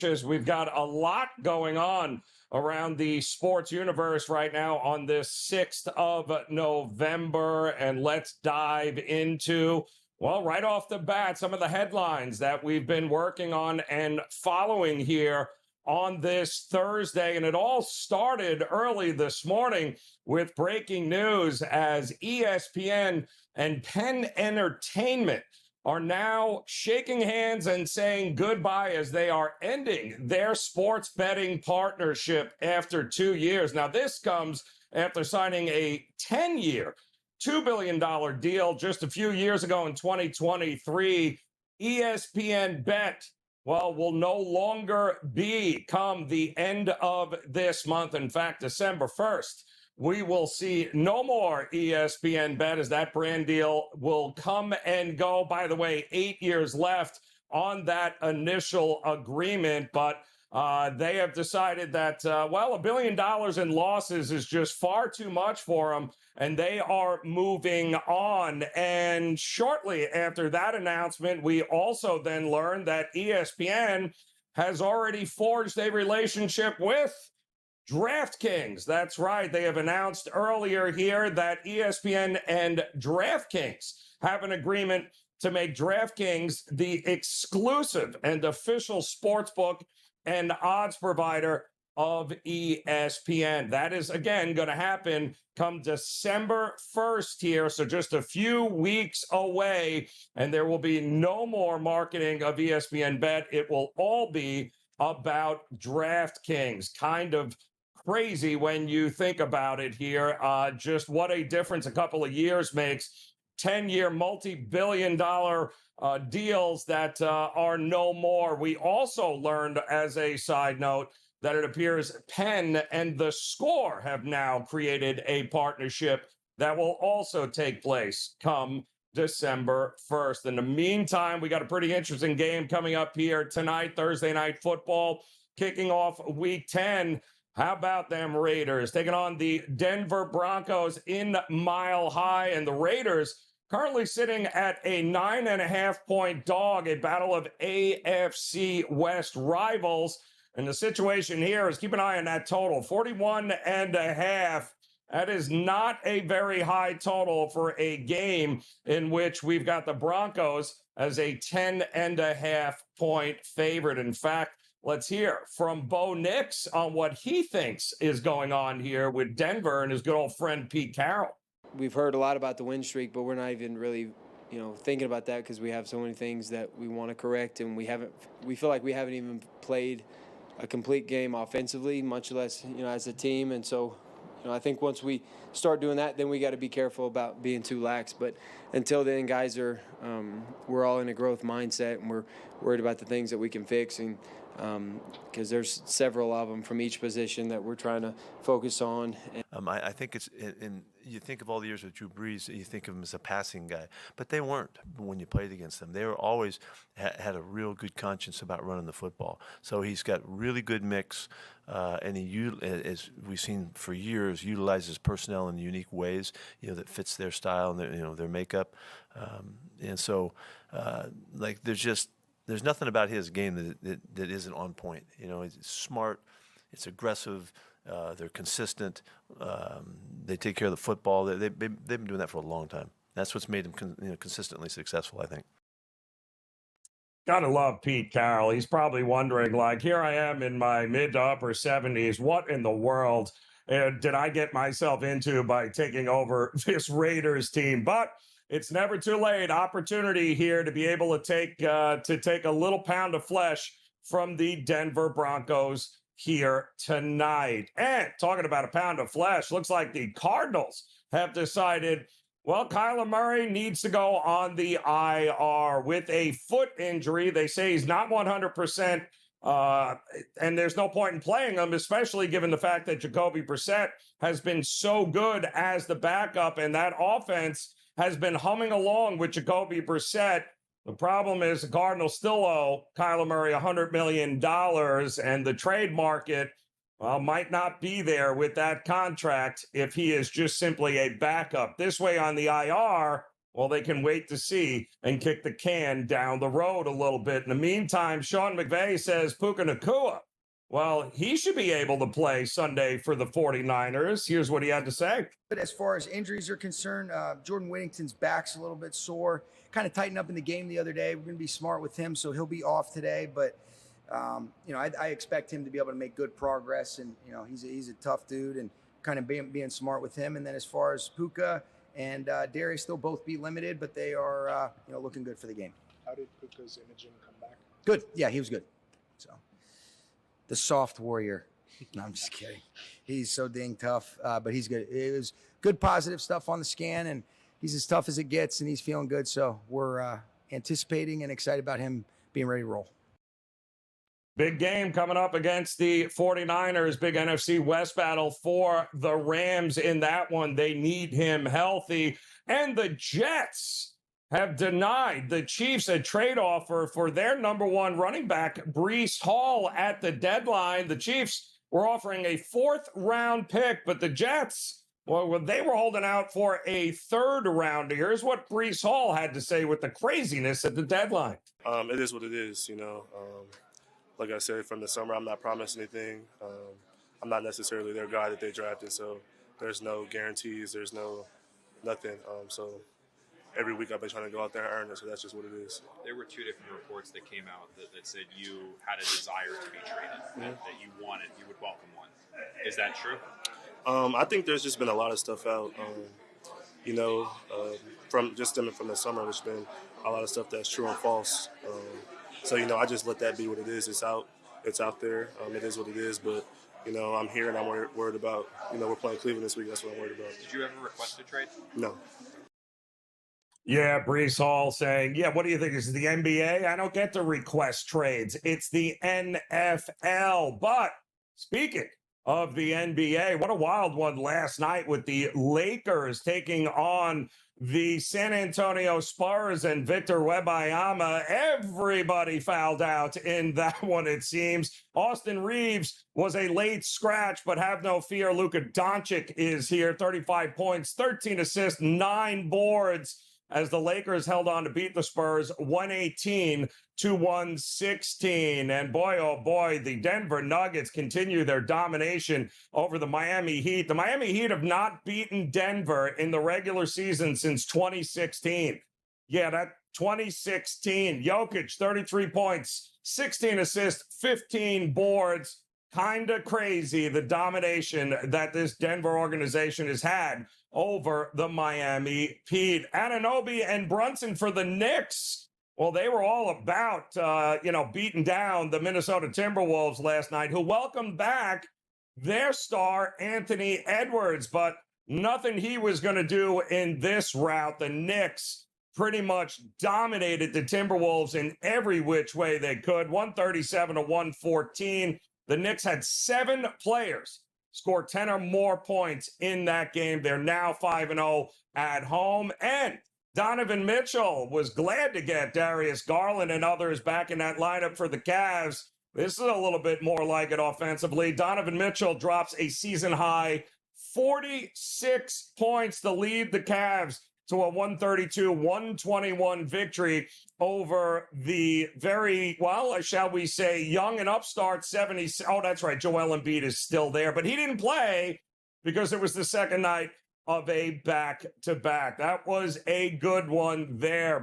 We've got a lot going on around the sports universe right now on this 6th of November. And let's dive into, well, right off the bat, some of the headlines that we've been working on and following here on this Thursday. And it all started early this morning with breaking news as ESPN and Penn Entertainment are now shaking hands and saying goodbye as they are ending their sports betting partnership after 2 years. Now, this comes after signing a 10-year, $2 billion deal just a few years ago in 2023. ESPN Bet, well, will no longer be come the end of this month. In fact, December 1st. We will see no more ESPN Bet as that brand deal will come and go. By the way, 8 years left on that initial agreement, but they have decided that, well, $1 billion in losses is just far too much for them, and they are moving on. And shortly after that announcement, we also then learned that ESPN has already forged a relationship with DraftKings. That's right. They have announced earlier here that ESPN and DraftKings have an agreement to make DraftKings the exclusive and official sportsbook and odds provider of ESPN. That is, again, going to happen come December 1st here, so just a few weeks away, and there will be no more marketing of ESPN Bet. It will all be about DraftKings. Kind of crazy when you think about it here. Just what a difference a couple of years makes. 10-year, multi-billion-dollar deals that are no more. We also learned, as a side note, that it appears Penn and The Score have now created a partnership that will also take place come December 1st. In the meantime, we got a pretty interesting game coming up here tonight, Thursday Night Football, kicking off Week 10. How about them Raiders taking on the Denver Broncos in Mile High, and the Raiders currently sitting at a 9.5-point dog, a battle of AFC West rivals. And the situation here is keep an eye on that total, 41.5. That is not a very high total for a game in which we've got the Broncos as a 10.5-point favorite. In fact, let's hear from Bo Nix on what he thinks is going on here with Denver and his good old friend Pete Carroll. We've heard a lot about the win streak, but we're not even really, thinking about that because we have so many things that we want to correct, and we feel like we haven't even played a complete game offensively, much less, as a team. And so, I think once we start doing that, then we got to be careful about being too lax. But until then, guys we're all in a growth mindset, and we're worried about the things that we can fix, and because there's several of them from each position that we're trying to focus on. I think it's you think of all the years with Drew Brees, you think of him as a passing guy, but they weren't when you played against them. They were always had a real good conscience about running the football. So he's got really good mix, and he, as we've seen for years, utilizes personnel in unique ways, that fits their style and their makeup, and so there's nothing about his game that isn't on point. It's smart, it's aggressive, they're consistent, they take care of the football. They've been doing that for a long time. That's what's made him consistently successful, I think. Gotta love Pete Carroll. He's probably wondering, here I am in my mid to upper 70s. What in the world did I get myself into by taking over this Raiders team? But it's never too late. Opportunity here to be able to take a little pound of flesh from the Denver Broncos here tonight. And talking about a pound of flesh, looks like the Cardinals have decided, well, Kyler Murray needs to go on the IR with a foot injury. They say he's not 100%, and there's no point in playing him, especially given the fact that Jacoby Brissett has been so good as the backup, and that offense has been humming along with Jacoby Brissett. The problem is the Cardinals still owe Kyler Murray $100 million, and the trade market, well, might not be there with that contract if he is just simply a backup. This way on the IR, Well, they can wait to see and kick the can down the road a little bit. In the meantime, Sean McVay says Puka Nacua, well, he should be able to play Sunday for the 49ers. Here's what he had to say. But as far as injuries are concerned, Jordan Whittington's back's a little bit sore. Kind of tightened up in the game the other day. We're going to be smart with him, so he'll be off today. But, I expect him to be able to make good progress. And, he's a tough dude, and kind of being smart with him. And then as far as Puka and Darius, they'll both be limited, but they are, looking good for the game. How did Puka's imaging come back? Good. Yeah, he was good. So the soft warrior. No, I'm just kidding. He's so dang tough, but he's good. It was good positive stuff on the scan, and he's as tough as it gets, and he's feeling good. So we're anticipating and excited about him being ready to roll. Big game coming up against the 49ers. Big NFC West battle for the Rams in that one. They need him healthy. And the Jets have denied the Chiefs a trade offer for their number one running back, Breece Hall, at the deadline. The Chiefs were offering a 4th-round pick, but the Jets, well, they were holding out for a 3rd rounder. Here's what Breece Hall had to say with the craziness at the deadline. It is what it is, Like I said, from the summer, I'm not promised anything. I'm not necessarily their guy that they drafted, so there's no guarantees. There's nothing. So every week I've been trying to go out there and earn it, so that's just what it is. There were 2 different reports that came out that said you had a desire to be traded, that you wanted, you would welcome one. Is that true? I think there's just been a lot of stuff out, from just stemming from the summer. There's been a lot of stuff that's true and false. So, I just let that be what it is. It's out there. It is what it is. But, I'm here and I'm worried about, we're playing Cleveland this week. That's what I'm worried about. Did you ever request a trade? No. Yeah, Breece Hall saying, what do you think? This is the NBA? I don't get to request trades. It's the NFL. But speaking of the NBA, what a wild one last night with the Lakers taking on the San Antonio Spurs and Victor Wembanyama. Everybody fouled out in that one, it seems. Austin Reeves was a late scratch, but have no fear. Luka Doncic is here, 35 points, 13 assists, 9 boards, as the Lakers held on to beat the Spurs 118-116. And boy, oh boy, the Denver Nuggets continue their domination over the Miami Heat. The Miami Heat have not beaten Denver in the regular season since 2016. Yeah, that 2016. Jokic, 33 points, 16 assists, 15 boards. Kind of crazy, the domination that this Denver organization has had over the Miami Heat. Anunoby and Brunson for the Knicks. Well, they were all about, beating down the Minnesota Timberwolves last night, who welcomed back their star, Anthony Edwards, but nothing he was going to do in this route. The Knicks pretty much dominated the Timberwolves in every which way they could, 137-114. The Knicks had 7 players score 10 or more points in that game. They're now 5-0 at home. And Donovan Mitchell was glad to get Darius Garland and others back in that lineup for the Cavs. This is a little bit more like it offensively. Donovan Mitchell drops a season-high 46 points to lead the Cavs to a 132-121 victory over the very, shall we say, young and upstart 70s. Oh, that's right. Joel Embiid is still there, but he didn't play because it was the second night of a back-to-back. That was a good one there.